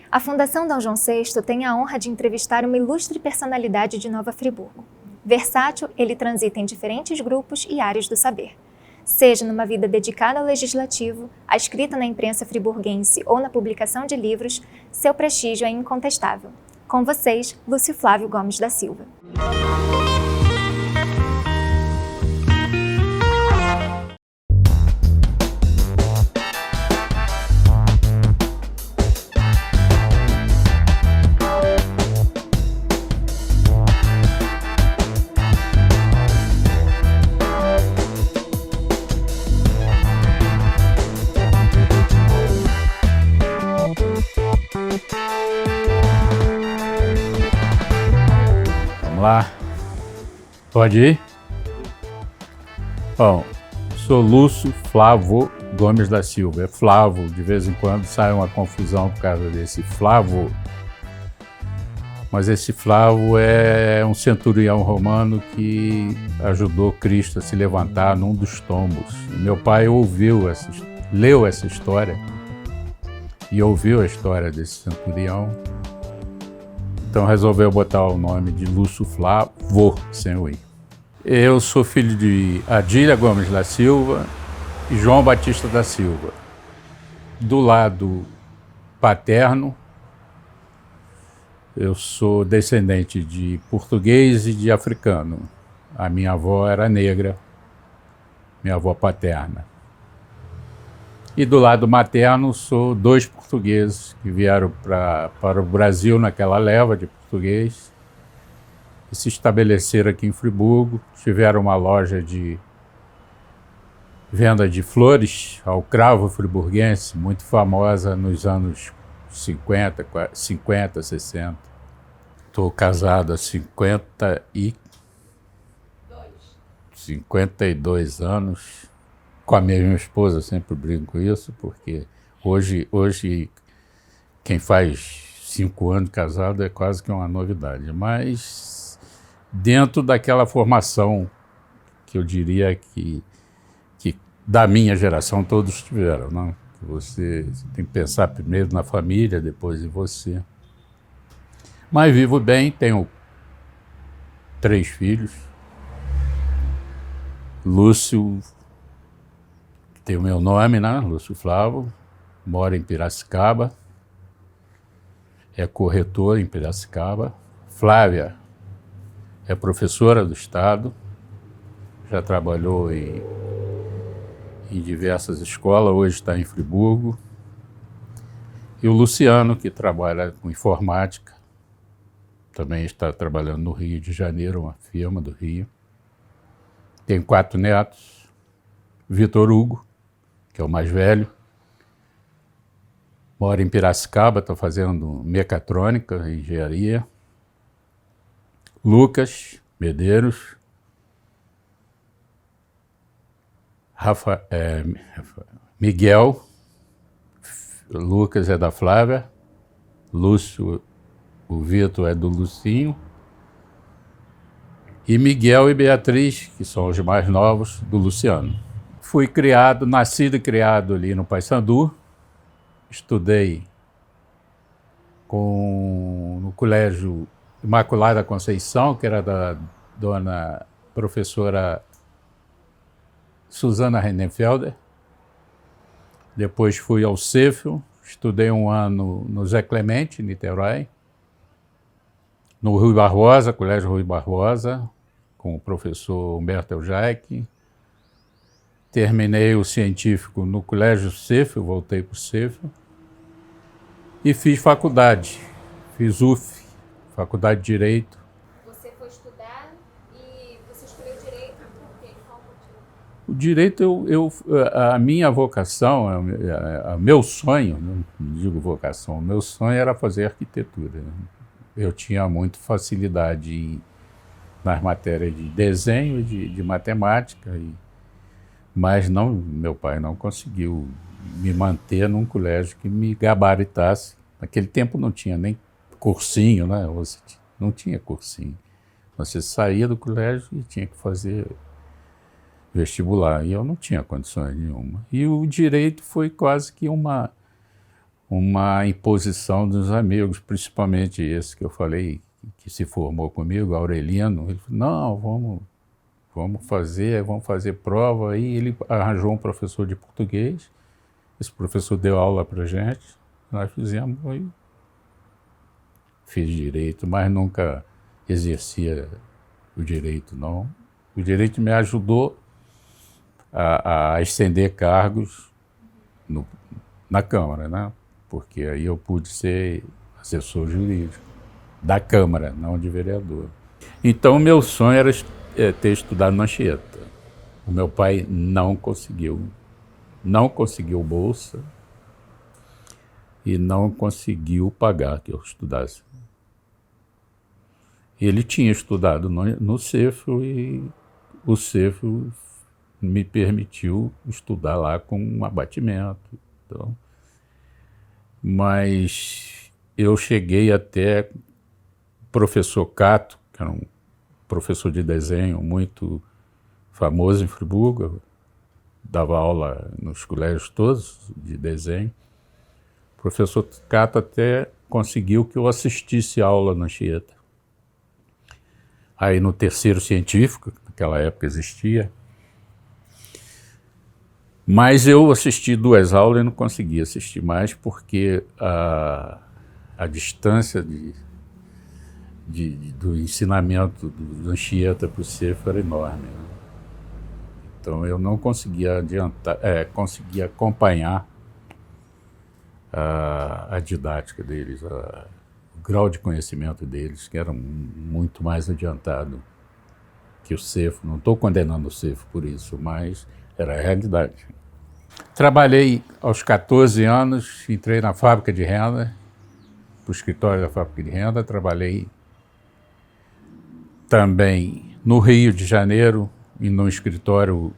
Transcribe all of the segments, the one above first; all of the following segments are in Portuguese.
A Fundação Dom João VI tem a honra de entrevistar uma ilustre personalidade de Nova Friburgo. Versátil, ele transita em diferentes grupos e áreas do saber. Seja numa vida dedicada ao legislativo, à escrita na imprensa friburguense ou na publicação de livros, seu prestígio é incontestável. Com vocês, Lúcio Flávio Gomes da Silva. Vamos lá. Pode ir? Bom, sou Lúcio Flávio Gomes da Silva. É Flávio, de vez em quando sai uma confusão por causa desse Flávio. Mas esse Flávio é um centurião romano que ajudou Cristo a se levantar num dos tombos. Meu pai leu essa história e ouviu a história desse centurião. Então resolveu botar o nome de Lúcio Flávio, sem o I. Eu sou filho de Adília Gomes da Silva e João Batista da Silva. Do lado paterno, eu sou descendente de português e de africano. A minha avó era negra, minha avó paterna. E do lado materno, sou dois portugueses que vieram para o Brasil naquela leva de português e se estabeleceram aqui em Friburgo. Tiveram uma loja de venda de flores ao cravo friburguense, muito famosa nos anos 50, 60. Estou casado há 52 anos. Com a minha esposa, sempre brinco com isso, porque hoje quem faz 5 anos casado é quase que uma novidade. Mas dentro daquela formação que eu diria que da minha geração todos tiveram, não? Você tem que pensar primeiro na família, depois em você. Mas vivo bem, tenho 3 filhos. Lúcio, tem o meu nome, né? Lúcio Flávio, mora em Piracicaba, é corretor em Piracicaba. Flávia é professora do Estado, já trabalhou em diversas escolas, hoje está em Friburgo. E o Luciano, que trabalha com informática, também está trabalhando no Rio de Janeiro, uma firma do Rio. Tem 4 netos. Vitor Hugo, que é o mais velho, mora em Piracicaba, está fazendo mecatrônica, engenharia. Lucas Medeiros, Miguel, Lucas é da Flávia, Lúcio, o Vitor é do Lucinho, e Miguel e Beatriz, que são os mais novos, do Luciano. Fui nascido e criado ali no Paissandu, estudei no Colégio Imaculada Conceição, que era da dona professora Susana Renenfelder. Depois fui ao Cefel, estudei 1 ano no Zé Clemente, em Niterói, no Rui Barbosa, Colégio Rui Barbosa, com o professor Humberto Eljaic. Terminei o científico no Colégio Cefel, voltei para o Cefel. E fiz faculdade, fiz UF, Faculdade de Direito. Você foi estudar e você escolheu Direito por quê? Qual motivo? O Direito, a minha vocação, meu sonho, não digo vocação, o meu sonho era fazer arquitetura. Eu tinha muita facilidade nas matérias de desenho e de matemática, mas meu pai não conseguiu me manter num colégio que me gabaritasse. Naquele tempo não tinha nem cursinho, né? Não tinha cursinho. Você saía do colégio e tinha que fazer vestibular, e eu não tinha condições nenhuma. E o direito foi quase que uma imposição dos amigos, principalmente esse que eu falei, que se formou comigo, Aureliano. Ele falou, não, vamos fazer prova. Aí ele arranjou um professor de português, esse professor deu aula para gente, nós fizemos, aí fiz direito, mas nunca exercia o direito, não. O direito me ajudou a estender cargos na Câmara, né? Porque aí eu pude ser assessor jurídico da Câmara, não de vereador. Então, meu sonho era ter estudado na Anchieta. O meu pai não conseguiu bolsa e não conseguiu pagar que eu estudasse. Ele tinha estudado no CEFRO e o CEFRO me permitiu estudar lá com um abatimento. Então, mas eu cheguei até professor Cato, que era um professor de desenho muito famoso em Friburgo, dava aula nos colégios todos de desenho. O professor Cato até conseguiu que eu assistisse aula na Anchieta. Aí no terceiro científico, naquela época existia, mas eu assisti 2 aulas e não consegui assistir mais porque a distância do ensinamento do Anchieta para o CEFRO era enorme, né? Então eu não conseguia conseguia acompanhar a didática deles, o grau de conhecimento deles, que era muito mais adiantado que o CEFRO. Não estou condenando o CEFRO por isso, mas era a realidade. Trabalhei aos 14 anos, entrei na fábrica de renda, para o escritório da fábrica de renda. Trabalhei também no Rio de Janeiro e no escritório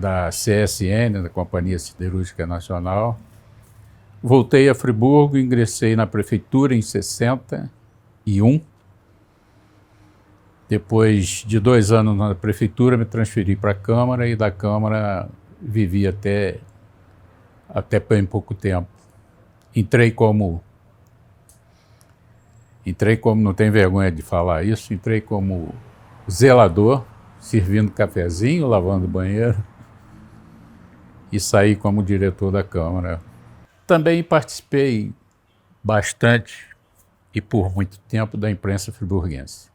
da CSN, da Companhia Siderúrgica Nacional. Voltei a Friburgo, ingressei na prefeitura em 61. Depois de 2 anos na prefeitura, me transferi para a Câmara e da Câmara vivi até bem pouco tempo. Entrei como, não tenho vergonha de falar isso, entrei como zelador, servindo cafezinho, lavando banheiro, e saí como diretor da Câmara. Também participei bastante e por muito tempo da imprensa friburguense.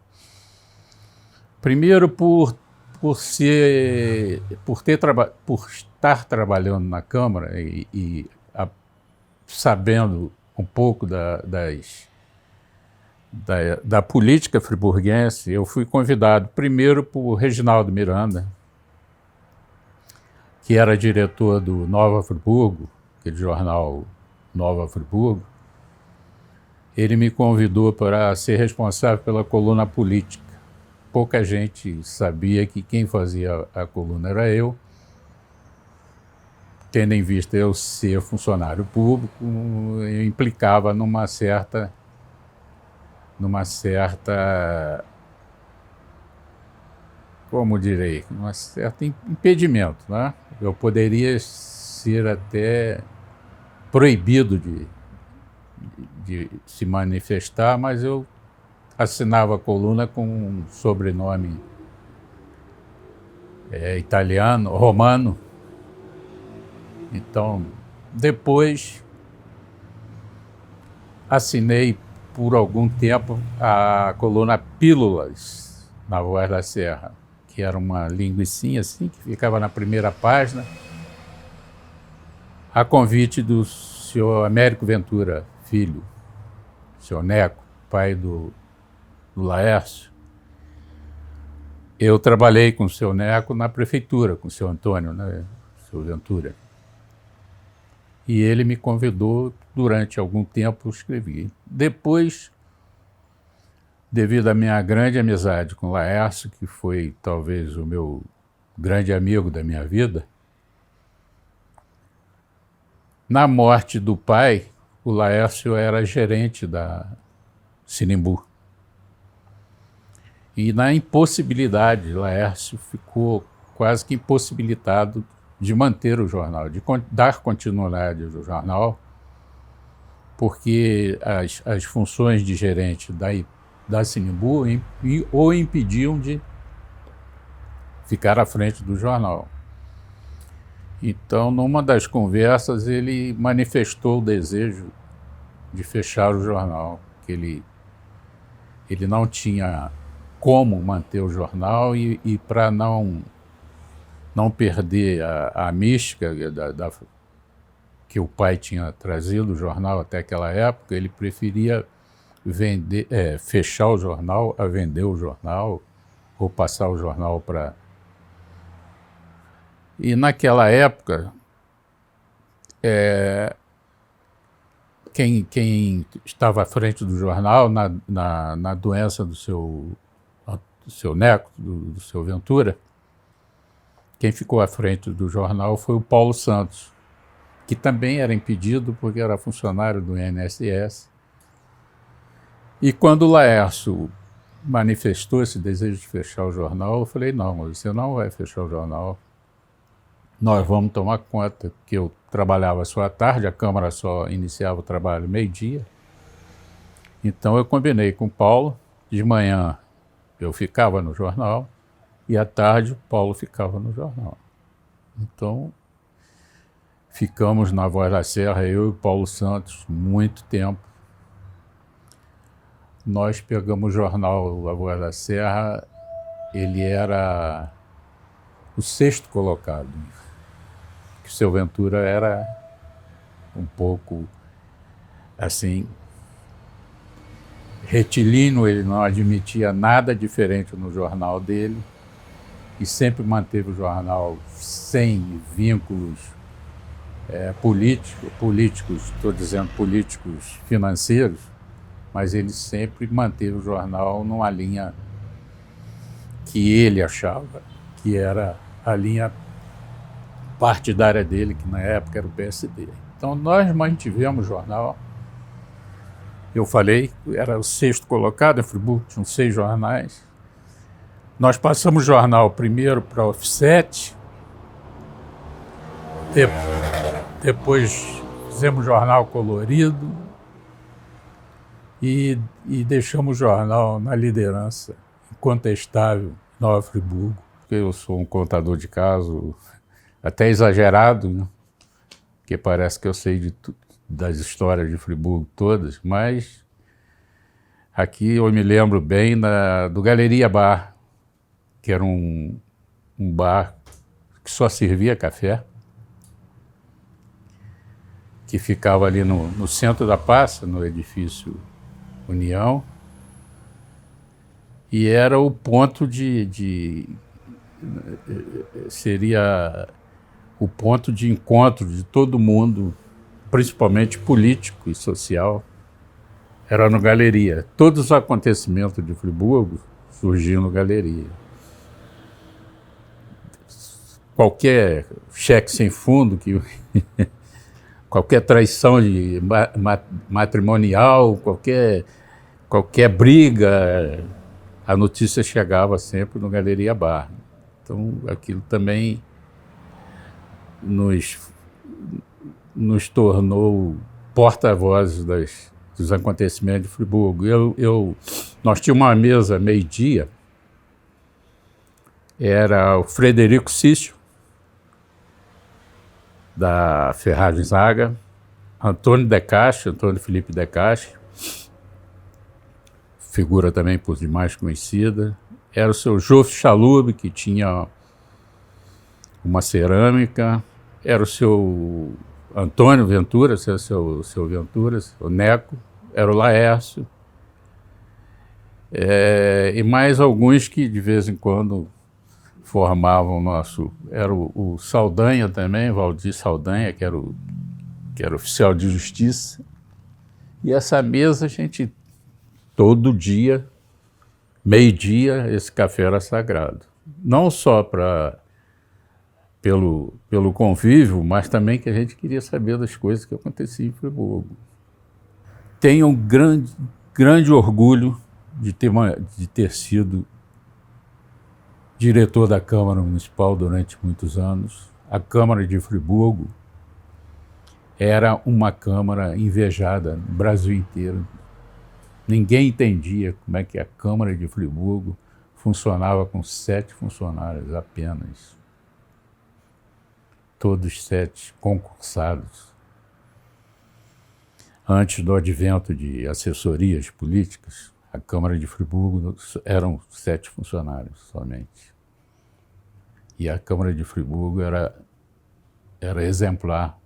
Primeiro por estar trabalhando na Câmara e sabendo um pouco da política friburguense, eu fui convidado primeiro por Reginaldo Miranda, que era diretor do Nova Friburgo, aquele jornal Nova Friburgo. Ele me convidou para ser responsável pela coluna política. Pouca gente sabia que quem fazia a coluna era eu, tendo em vista eu ser funcionário público, eu implicava numa certa, como direi, um certo impedimento, né? Eu poderia ser até proibido de se manifestar, mas eu assinava a coluna com um sobrenome italiano, romano. Então, depois assinei por algum tempo a coluna Pílulas, na Voz da Serra, que era uma linguicinha assim, que ficava na primeira página, a convite do senhor Américo Ventura Filho, senhor Neco, pai do Laércio. Eu trabalhei com o seu Neco na prefeitura, com o seu Antônio, né, o seu Ventura. E ele me convidou, durante algum tempo eu escrevi. Depois, devido à minha grande amizade com o Laércio, que foi talvez o meu grande amigo da minha vida, na morte do pai, o Laércio era gerente da Sinimbu. E na impossibilidade, Laércio ficou quase que impossibilitado de manter o jornal, de dar continuidade ao jornal. porque as funções de gerente da Sinimbu o impediam de ficar à frente do jornal. Então, numa das conversas, ele manifestou o desejo de fechar o jornal, que ele não tinha como manter o jornal e para não perder a mística que o pai tinha trazido o jornal até aquela época, ele preferia fechar o jornal a vender o jornal ou passar o jornal para... E naquela época, quem estava à frente do jornal, na doença do seu Neco, do seu Ventura, quem ficou à frente do jornal foi o Paulo Santos, que também era impedido porque era funcionário do INSS. E quando o Laércio manifestou esse desejo de fechar o jornal, eu falei, não, você não vai fechar o jornal. Nós vamos tomar conta, que eu trabalhava só à tarde, a Câmara só iniciava o trabalho meio-dia. Então eu combinei com o Paulo, de manhã eu ficava no jornal e à tarde o Paulo ficava no jornal. Então ficamos na Voz da Serra, eu e o Paulo Santos, muito tempo. Nós pegamos o jornal A Voz da Serra, ele era o 6º colocado. O seu Ventura era um pouco assim, retilíneo, ele não admitia nada diferente no jornal dele e sempre manteve o jornal sem vínculos políticos, estou dizendo políticos financeiros, mas ele sempre manteve o jornal numa linha que ele achava que era a linha partidária dele, que na época era o PSD. Então nós mantivemos o jornal. Eu falei, era o 6º colocado em Friburgo, tinham 6 jornais. Nós passamos o jornal primeiro para a Offset, depois fizemos jornal colorido e deixamos o jornal na liderança, incontestável, Nova Friburgo. Eu sou um contador de caso até exagerado, né? Porque parece que eu sei das histórias de Friburgo todas, mas aqui eu me lembro bem do Galeria Bar, que era um bar que só servia café, que ficava ali no centro da praça, no edifício União, e era o ponto seria o ponto de encontro de todo mundo, principalmente político e social, era no Galeria. Todos os acontecimentos de Friburgo surgiam no Galeria. Qualquer cheque sem fundo, qualquer traição matrimonial, qualquer briga, a notícia chegava sempre no Galeria Bar. Então, aquilo também nos tornou porta-vozes dos acontecimentos de Friburgo. Nós tínhamos uma mesa meio-dia, era o Frederico Cício, da Ferragem Zaga, Antônio Felipe De Castro, figura também por demais conhecida, era o seu José Chalub, que tinha uma cerâmica, era o seu Antônio Ventura, seu Ventura, o Neco, era o Laércio, e mais alguns que de vez em quando formavam o nosso... Era o Saldanha também, Valdir Saldanha, que era oficial de justiça. E essa mesa, a gente, todo dia, meio-dia, esse café era sagrado. Não só pelo convívio, mas também que a gente queria saber das coisas que aconteciam em Friburgo. Tenho um grande orgulho de ter sido diretor da Câmara Municipal durante muitos anos. A Câmara de Friburgo era uma Câmara invejada no Brasil inteiro. Ninguém entendia como é que a Câmara de Friburgo funcionava com 7 funcionários apenas. Todos 7 concursados. Antes do advento de assessorias políticas, a Câmara de Friburgo eram 7 funcionários somente. E a Câmara de Friburgo era exemplar,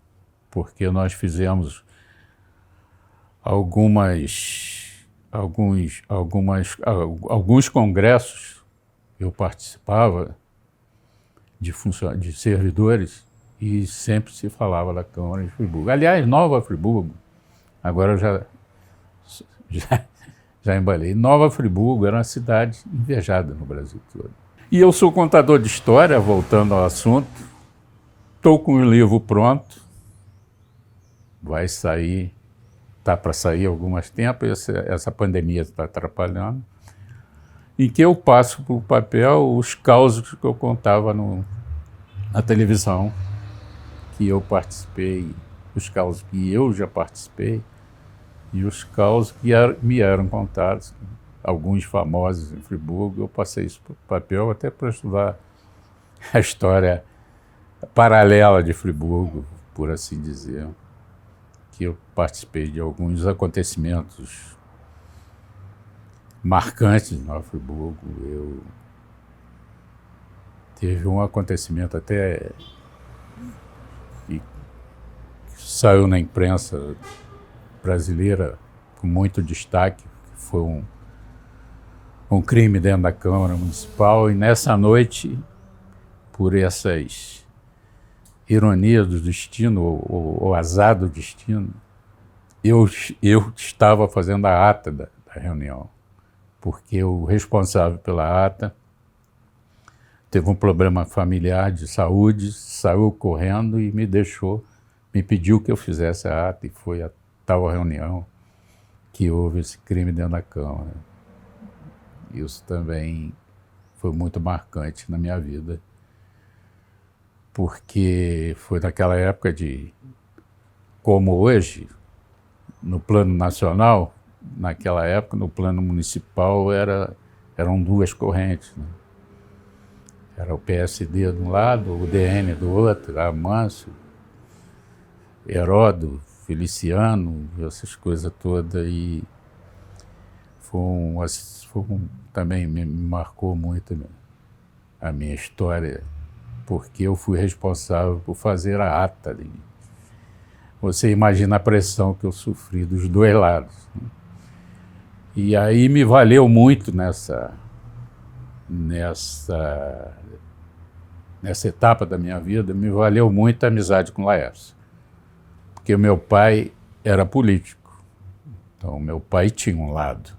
porque nós fizemos alguns congressos. Eu participava de servidores e sempre se falava da Câmara de Friburgo. Aliás, Nova Friburgo, agora eu já embalei. Nova Friburgo era uma cidade invejada no Brasil todo. E eu sou contador de história, voltando ao assunto. Estou com o livro pronto. Vai sair, está para sair há alguns tempos, essa pandemia está atrapalhando, em que eu passo para o papel os causos que eu contava na televisão, que eu participei, os causos que eu já participei, e os causos que me eram contados, alguns famosos em Friburgo. Eu passei isso para o papel até para estudar a história paralela de Friburgo, por assim dizer, que eu participei de alguns acontecimentos marcantes em Nova Friburgo. Teve um acontecimento até que saiu na imprensa brasileira com muito destaque, que foi um crime dentro da Câmara Municipal, e nessa noite, por essas ironias do destino, ou azar do destino, eu estava fazendo a ata da reunião, porque o responsável pela ata teve um problema familiar de saúde, saiu correndo e me pediu que eu fizesse a ata, e foi a tal reunião que houve esse crime dentro da Câmara. Isso também foi muito marcante na minha vida, porque foi naquela época como hoje, no plano nacional, naquela época, no plano municipal, eram 2 correntes, né? Era o PSD de um lado, o DN do outro, Amâncio, Heródoto, Feliciano, essas coisas todas, e também me marcou muito a minha história, porque eu fui responsável por fazer a ata. Você imagina a pressão que eu sofri dos 2 lados, né? E aí me valeu muito nessa etapa da minha vida, me valeu muito a amizade com Laércio, porque o meu pai era político, então meu pai tinha um lado.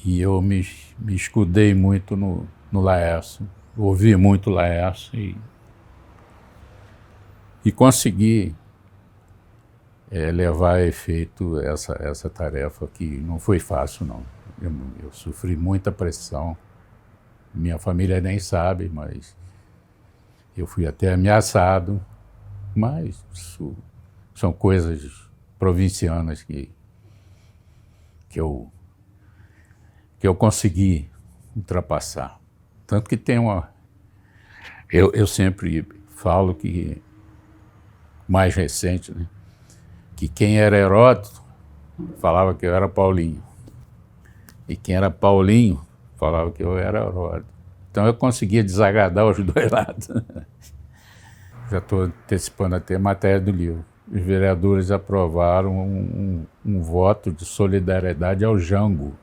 E eu me escudei muito no Laércio, ouvi muito Laércio e consegui levar a efeito essa tarefa, que não foi fácil, não. Eu sofri muita pressão, minha família nem sabe, mas eu fui até ameaçado, mas isso são coisas provincianas que eu consegui ultrapassar. Tanto que tem eu sempre falo que, mais recente, né, que quem era Heródoto falava que eu era Paulinho, e quem era Paulinho falava que eu era Heródoto. Então eu conseguia desagradar os 2 lados. Já estou antecipando até a matéria do livro. Os vereadores aprovaram um voto de solidariedade ao Jango,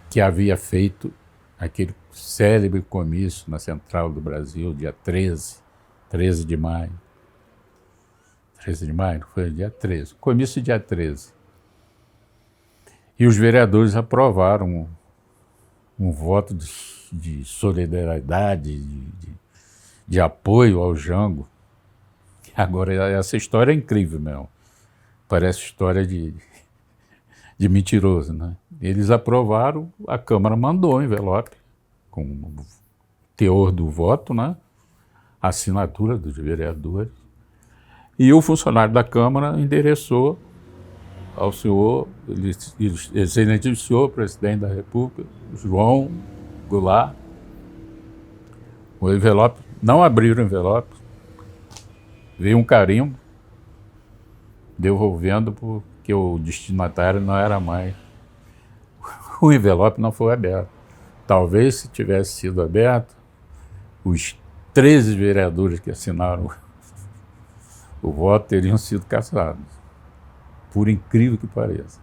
que havia feito aquele célebre comício na Central do Brasil, dia 13 de maio. 13 de maio? Foi dia 13. Comício dia 13. E os vereadores aprovaram um voto de solidariedade, de apoio ao Jango. Agora, essa história é incrível mesmo. Parece história de mentiroso, né? Eles aprovaram, a Câmara mandou um envelope com o teor do voto, né? A assinatura dos vereadores, E o funcionário da Câmara endereçou ao senhor, excelente senhor, presidente da República, João Goulart, o envelope, não abriram o envelope, veio um carimbo, devolvendo porque o destinatário não era mais. O envelope não foi aberto. Talvez, se tivesse sido aberto, os 13 vereadores que assinaram o voto teriam sido cassados. Por incrível que pareça.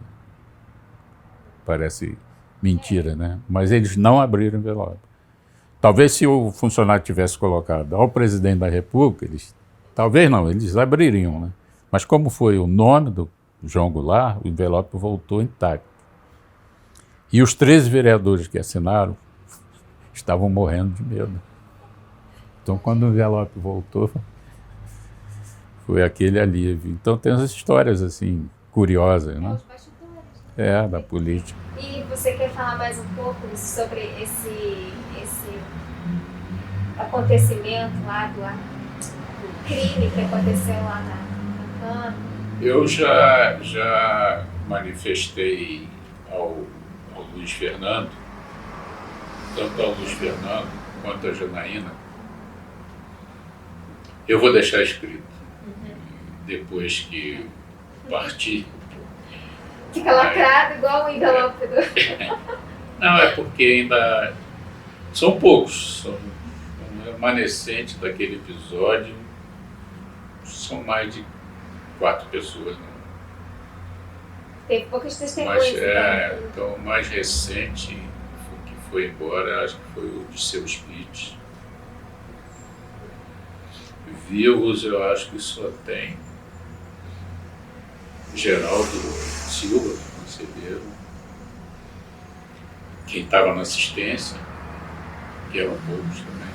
Parece mentira, né? Mas eles não abriram o envelope. Talvez se o funcionário tivesse colocado ao presidente da República, talvez não, eles abririam, né? Mas como foi o nome do João Goulart, o envelope voltou intacto. E os 13 vereadores que assinaram estavam morrendo de medo. Então, quando o envelope voltou, foi aquele alívio. Então, tem as histórias, assim, curiosas, né? Os bastidores. Da política. E você quer falar mais um pouco sobre esse acontecimento lá do crime que aconteceu lá na Câmara? Eu já manifestei ao Luiz Fernando, tanto ao Luiz Fernando quanto a Janaína. Eu vou deixar escrito, depois que partir. Fica lacrado igual o envelope do... Não, é porque ainda são poucos, são um remanescente daquele episódio, são mais de 4 pessoas. Né? Teve poucas testemunhas. Mas, então, o mais recente que foi embora, acho que foi o de Seu Spitz. Vivos, eu acho que só tem Geraldo Silva, conselheiro, quem estava na assistência, que eram poucos também.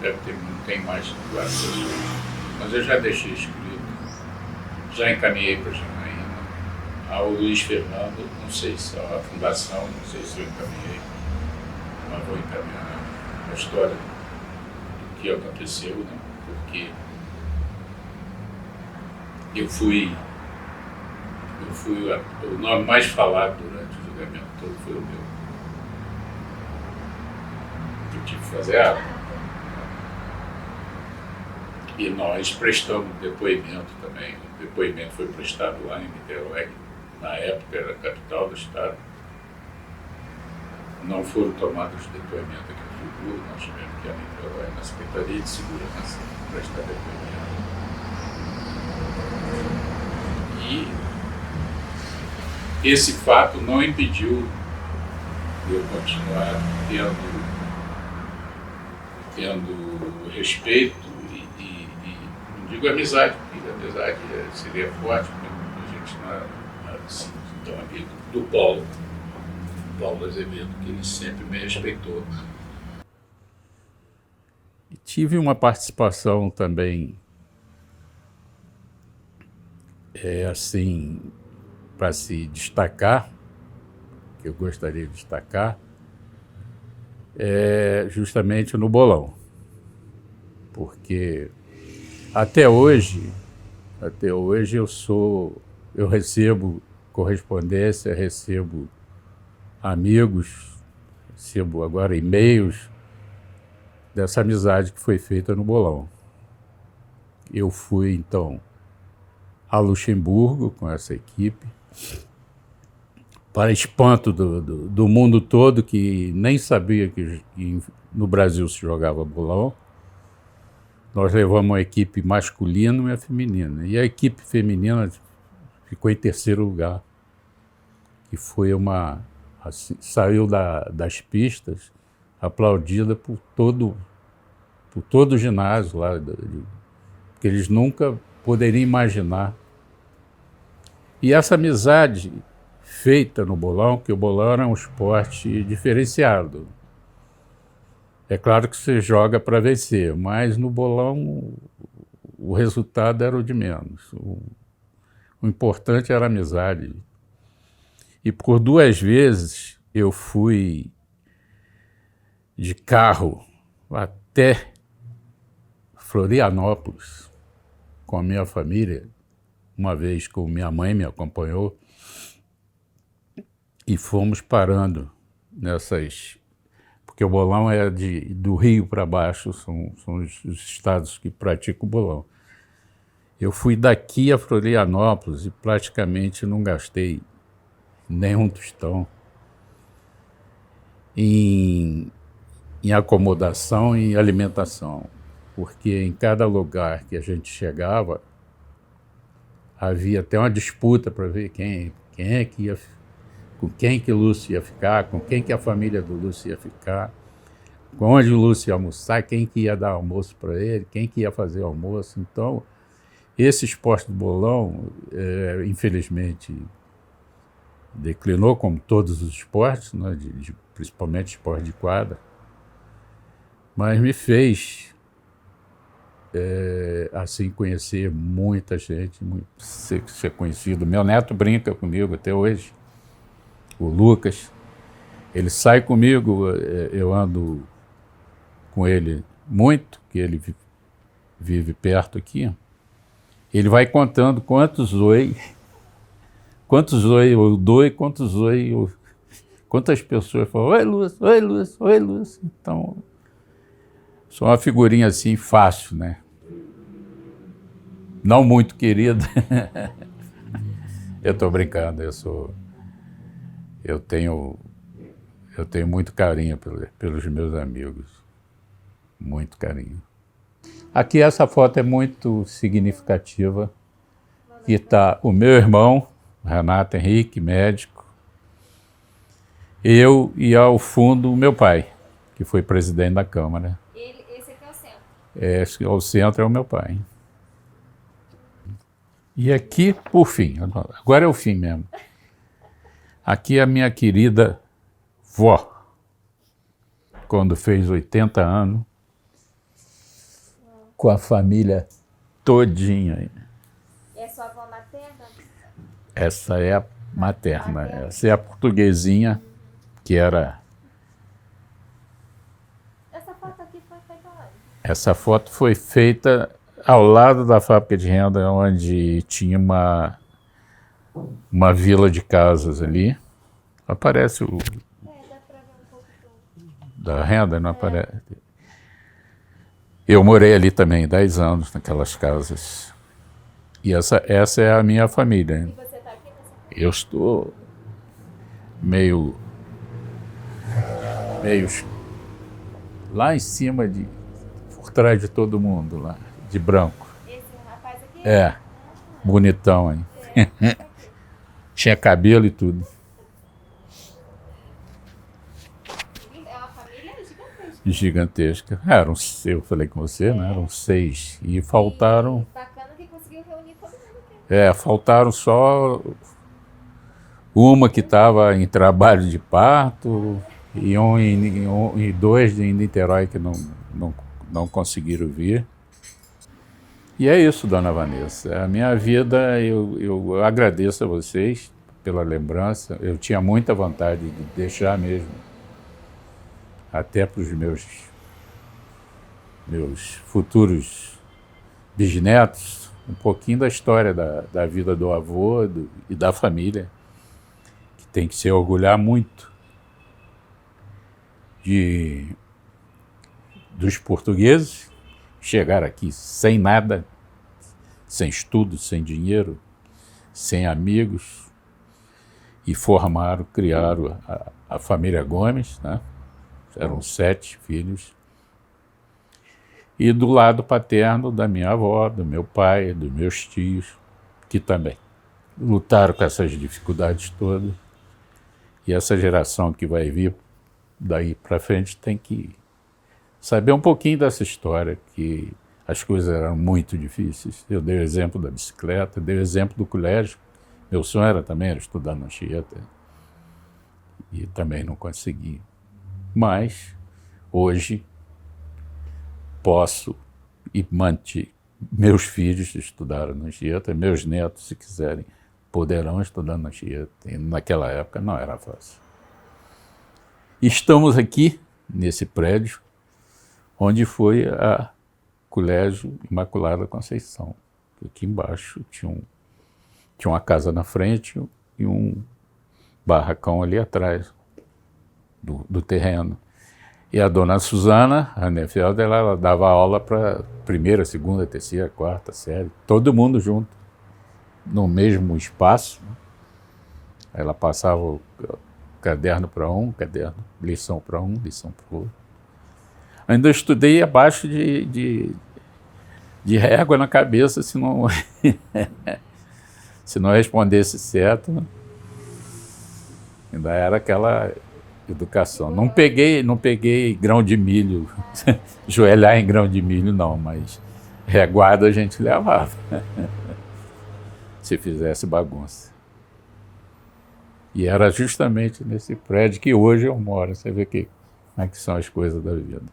Deve ter, não tem mais de 4 pessoas. Mas eu já deixei escrito, já encaminhei para a Janaína, ao Luiz Fernando, não sei se a fundação, não sei se eu encaminhei, mas vou encaminhar a história do que aconteceu, né? Porque eu fui o nome mais falado durante o julgamento todo foi o meu. Eu tive que fazer ato. E nós prestamos depoimento também. O depoimento foi prestado lá em Niterói, na época era a capital do estado. Não foram tomados depoimentos aqui no Friburgo, nós tivemos que ir a Niterói, na Secretaria de Segurança, prestar depoimento. E esse fato não impediu de eu continuar tendo respeito e não digo amizade, porque amizade seria forte, porque a gente não é assim, tão amigo do Paulo Azevedo, que ele sempre me respeitou. E tive uma participação também, assim, para se destacar, que eu gostaria de destacar, justamente no bolão. Porque até hoje eu recebo correspondência, recebo amigos, recebo agora e-mails dessa amizade que foi feita no bolão. Eu fui, então, a Luxemburgo com essa equipe, para espanto do mundo todo, que nem sabia que no Brasil se jogava bolão. Nós levamos uma equipe masculina e uma feminina. E a equipe feminina ficou em terceiro lugar, que foi assim, saiu das pistas aplaudida por todo o ginásio lá, porque eles nunca poderiam imaginar. E essa amizade feita no bolão, que o bolão era um esporte diferenciado. É claro que você joga para vencer, mas no bolão o resultado era o de menos. O importante era a amizade. E por 2 vezes eu fui de carro até Florianópolis com a minha família, uma vez com minha mãe me acompanhou, e fomos parando nessas... Porque o bolão é do Rio para baixo, são os estados que praticam o bolão. Eu fui daqui a Florianópolis e praticamente não gastei nenhum tostão em acomodação e alimentação, porque em cada lugar que a gente chegava, havia até uma disputa para ver quem é que ia, com quem que o Lúcio ia ficar, com quem que a família do Lúcio ia ficar, com onde o Lúcio ia almoçar, quem que ia dar almoço para ele, quem que ia fazer almoço. Então, esse esporte do bolão, infelizmente, declinou, como todos os esportes, né, principalmente esporte de quadra, mas me fez, assim, conhecer muita gente, ser conhecido. Meu neto brinca comigo até hoje, o Lucas. Ele sai comigo, eu ando com ele muito, que ele vive perto aqui. Ele vai contando quantos oi eu dou e quantas pessoas falam, oi Lúcio, oi Lúcio, oi Lúcio. Então, sou uma figurinha assim fácil, né? Não muito querida. Eu estou brincando, eu tenho muito carinho pelos meus amigos, muito carinho. Aqui essa foto é muito significativa, que está o meu irmão, Renato Henrique, médico, eu e ao fundo o meu pai, que foi presidente da Câmara. Esse aqui é o centro. Esse ao centro é o meu pai. E aqui, por fim, agora é o fim mesmo. Aqui é a minha querida vó, quando fez 80 anos, com a família todinha. E é sua avó materna? Essa é a materna, essa é a portuguesinha, que era... Essa foto aqui foi feita onde? Essa foto foi feita ao lado da fábrica de renda, onde tinha uma vila de casas ali. Aparece o... dá pra ver um pouco da renda, não aparece. Eu morei ali também 10 anos naquelas casas. E essa é a minha família. E você tá aqui nessa? Eu estou meio lá em cima, por trás de todo mundo, lá, de branco. Esse rapaz aqui? Bonitão aí. Tinha cabelo e tudo. É uma família Gigantesca. gigantesca. Eu falei com você, né? Eram 6. E faltaram... Bacana que conseguiu reunir todo mundo aqui. Faltaram só uma que estava em trabalho de parto e dois em Niterói que não conseguiram vir. E é isso, dona Vanessa. A minha vida, eu agradeço a vocês pela lembrança. Eu tinha muita vontade de deixar mesmo, até para os meus futuros bisnetos, um pouquinho da história da vida do avô e da família, que tem que se orgulhar muito dos portugueses, chegar aqui sem nada, sem estudo, sem dinheiro, sem amigos, e criaram a família Gomes, né? Eram 7 filhos. E do lado paterno da minha avó, do meu pai, dos meus tios, que também lutaram com essas dificuldades todas. E essa geração que vai vir daí para frente tem que saber um pouquinho dessa história, que as coisas eram muito difíceis. Eu dei o exemplo da bicicleta, dei o exemplo do colégio. Meu sonho também era estudar na Anchieta. E também não consegui. Mas, hoje, posso e manter meus filhos estudaram na Anchieta, meus netos, se quiserem, poderão estudar na Anchieta. E naquela época não era fácil. Estamos aqui, nesse prédio, onde foi a Colégio Imaculada Conceição, Aqui embaixo tinha uma casa na frente e um barracão ali atrás do terreno. E a dona Susana, a Neufeld, ela dava aula para primeira, segunda, terceira, quarta série, todo mundo junto, no mesmo espaço. Ela passava o caderno para um, lição para um, lição para o outro. Ainda estudei abaixo de régua na cabeça, se não respondesse certo, né? Ainda era aquela educação. Não peguei grão de milho, joelhar em grão de milho não, mas reguarda a gente levava, se fizesse bagunça. E era justamente nesse prédio que hoje eu moro. Você vê como é que são as coisas da vida.